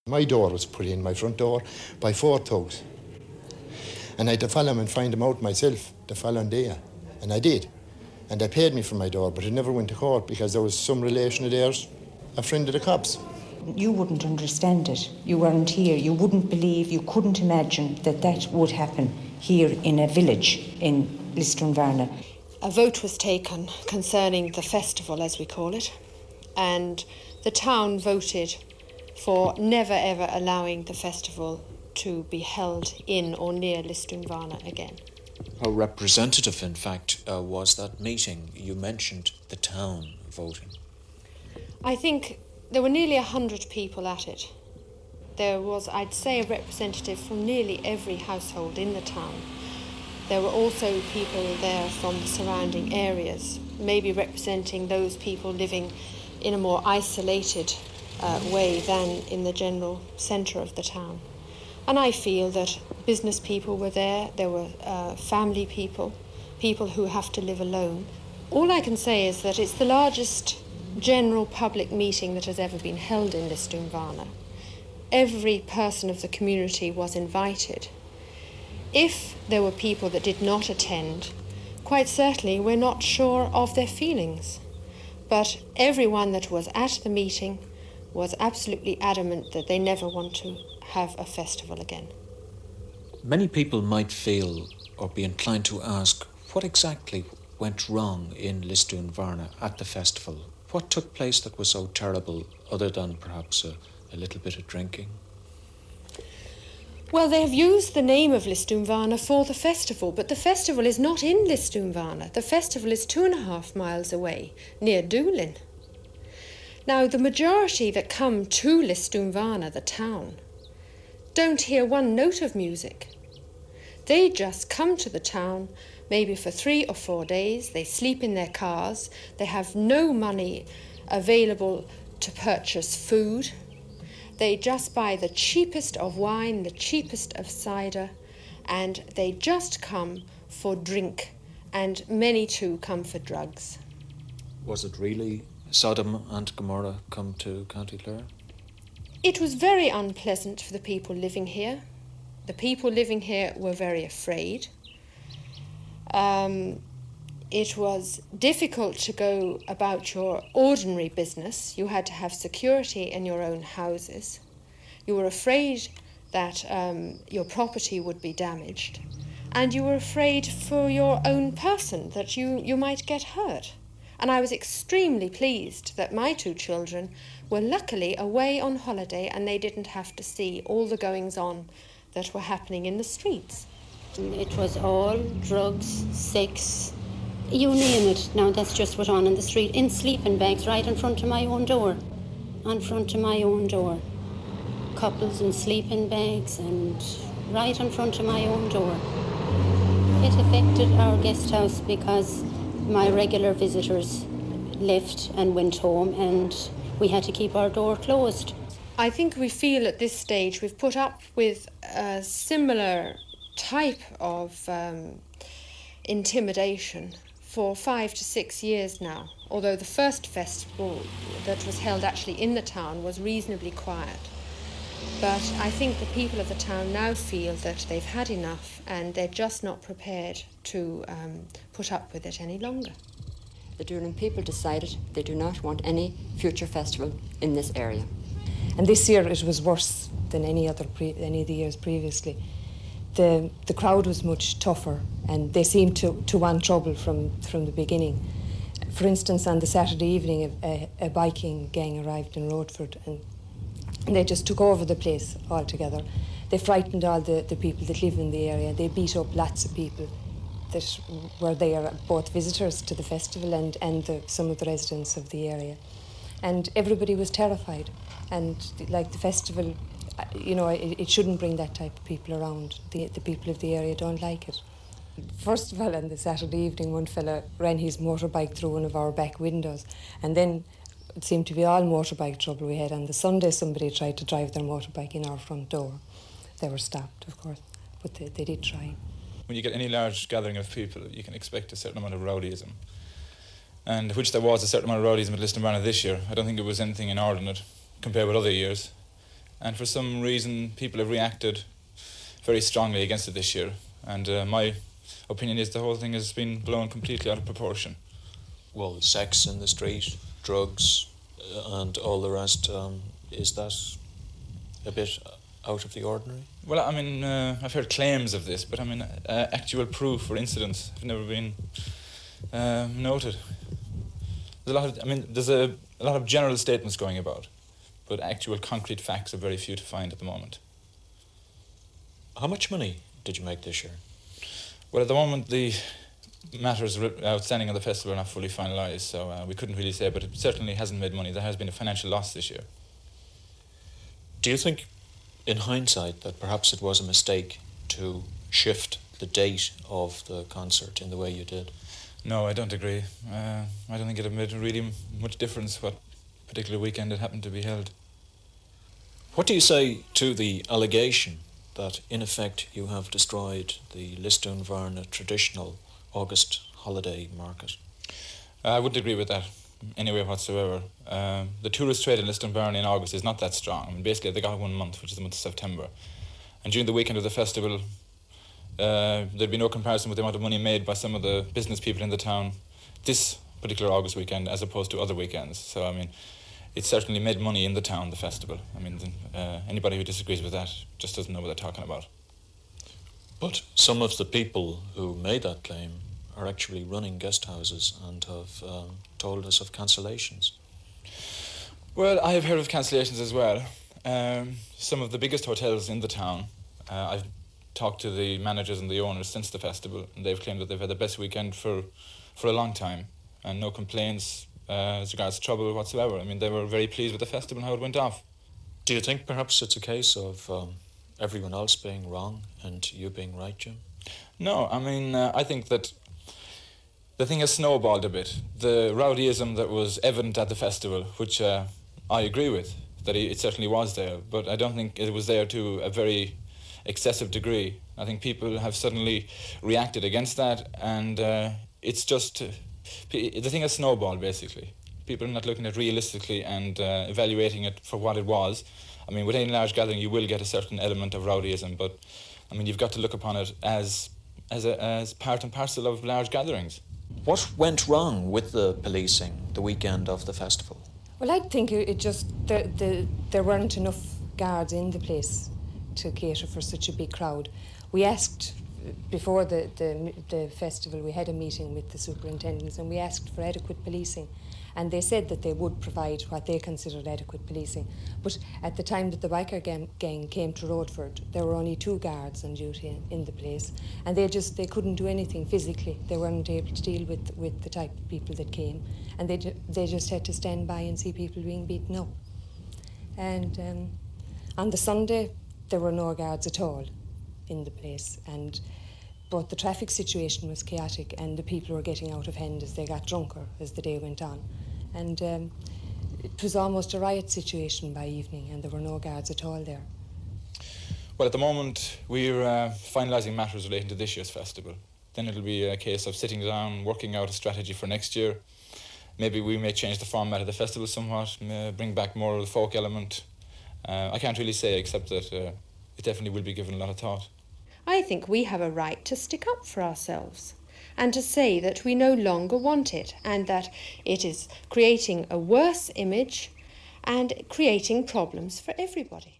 My door was put in, my front door, by 4 thugs. And I had to follow them and find them out myself the following day. And I did. And they paid me for my door, but it never went to court because there was some relation of theirs, a friend of the cops. You wouldn't understand it. You weren't here. You wouldn't believe, you couldn't imagine that that would happen here in a village in Lisdoonvarna. A vote was taken concerning the festival, as we call it, and the town voted for never ever allowing the festival to be held in or near Lisdoonvarna again. How representative, in fact, was that meeting? You mentioned the town voting. I think there were nearly 100 people at it. There was, I'd say, a representative from nearly every household in the town. There were also people there from the surrounding areas, maybe representing those people living in a more isolated way than in the general centre of the town. And I feel that business people were there were family people, people who have to live alone. All I can say is that it's the largest general public meeting that has ever been held in Lisdoonvarna. Every person of the community was invited. If there were people that did not attend, quite certainly we're not sure of their feelings. But everyone that was at the meeting was absolutely adamant that they never want to have a festival again. Many people might feel or be inclined to ask what exactly went wrong in Lisdoonvarna at the festival. What took place that was so terrible, other than perhaps a little bit of drinking? Well, they have used the name of Lisdoonvarna for the festival, but the festival is not in Lisdoonvarna. The festival is 2.5 miles away, near Doolin. Now, the majority that come to Lisdoonvarna, the town, don't hear one note of music. They just come to the town maybe for 3 or 4 days. They sleep in their cars. They have no money available to purchase food. They just buy the cheapest of wine, the cheapest of cider, and they just come for drink, and many too come for drugs. Was it really Sodom and Gomorrah come to County Clare? It was very unpleasant for the people living here. The people living here were very afraid. It was difficult to go about your ordinary business. You had to have security in your own houses. You were afraid that your property would be damaged. And you were afraid for your own person, that you might get hurt. And I was extremely pleased that my 2 children were luckily away on holiday and they didn't have to see all the goings-on that were happening in the streets. It was all drugs, sex, you name it. Now that's just what on in the street, in sleeping bags right in front of my own door. In front of my own door. Couples in sleeping bags and right in front of my own door. It affected our guest house because my regular visitors left and went home and we had to keep our door closed. I think we feel at this stage we've put up with a similar type of intimidation for 5 to 6 years now, although the first festival that was held actually in the town was reasonably quiet. But I think the people of the town now feel that they've had enough and they're just not prepared to put up with it any longer. The Doolin people decided they do not want any future festival in this area. And this year it was worse than any of the years previously. The crowd was much tougher and they seemed to want trouble from the beginning. For instance, on the Saturday evening, a biking gang arrived in Roadford and they just took over the place altogether. They frightened all the people that live in the area. They beat up lots of people that were there, both visitors to the festival and some of the residents of the area. And everybody was terrified. And like the festival, it shouldn't bring that type of people around. The people of the area don't like it. First of all, on the Saturday evening, one fella ran his motorbike through one of our back windows, and then it seemed to be all motorbike trouble we had. On the Sunday, somebody tried to drive their motorbike in our front door. They were stopped, of course, but they did try. When you get any large gathering of people, you can expect a certain amount of rowdyism. And which there was a certain amount of rowdyism at Lisdoonvarna this year. I don't think it was anything inordinate compared with other years. And for some reason, people have reacted very strongly against it this year. And my opinion is the whole thing has been blown completely out of proportion. Well, sex in the street, drugs, and all the rest, is that a bit out of the ordinary? Well, I mean, I've heard claims of this, but I mean, actual proof or incidents have never been noted. There's a lot of general statements going about, but actual concrete facts are very few to find at the moment. How much money did you make this year? Well, at the moment, the matters outstanding on the festival are not fully finalised, so we couldn't really say, but it certainly hasn't made money. There has been a financial loss this year. Do you think, in hindsight, that perhaps it was a mistake to shift the date of the concert in the way you did? No, I don't agree. I don't think it made really much difference what particular weekend it happened to be held. What do you say to the allegation that, in effect, you have destroyed the Lisdoonvarna traditional August holiday market? I wouldn't agree with that anyway whatsoever. The tourist trade in Lisdoonvarna in August is not that strong. I mean, basically, they got 1 month, which is the month of September. And during the weekend of the festival, there'd be no comparison with the amount of money made by some of the business people in the town this particular August weekend as opposed to other weekends. So, I mean, it certainly made money in the town, the festival. I mean, anybody who disagrees with that just doesn't know what they're talking about. But some of the people who made that claim are actually running guest houses and have told us of cancellations. Well, I have heard of cancellations as well. Some of the biggest hotels in the town, I've talked to the managers and the owners since the festival, and they've claimed that they've had the best weekend for a long time, and no complaints as regards trouble whatsoever. I mean, they were very pleased with the festival and how it went off. Do you think perhaps it's a case of everyone else being wrong and you being right, Jim? No, I mean, I think that the thing has snowballed a bit. The rowdyism that was evident at the festival, which I agree with, that it certainly was there, but I don't think it was there to a very excessive degree. I think people have suddenly reacted against that, and it's just the thing has snowballed basically. People are not looking at realistically and evaluating it for what it was. I mean, with any large gathering, you will get a certain element of rowdyism, but I mean, you've got to look upon it as part and parcel of large gatherings. What went wrong with the policing the weekend of the festival? Well, I think it just there weren't enough guards in the place to cater for such a big crowd. We asked before the festival, we had a meeting with the superintendents and we asked for adequate policing, and they said that they would provide what they considered adequate policing. But at the time that the biker gang came to Roadford, there were only 2 guards on duty in the place, and they couldn't do anything physically. They weren't able to deal with the type of people that came, and they just had to stand by and see people being beaten up. And on the Sunday, there were no guards at all in the place, but the traffic situation was chaotic and the people were getting out of hand as they got drunker as the day went on. And it was almost a riot situation by evening, and there were no guards at all there. Well, at the moment, we're finalising matters relating to this year's festival. Then it'll be a case of sitting down, working out a strategy for next year. Maybe we may change the format of the festival somewhat, bring back more of the folk element. I can't really say, except that it definitely will be given a lot of thought. I think we have a right to stick up for ourselves and to say that we no longer want it and that it is creating a worse image and creating problems for everybody.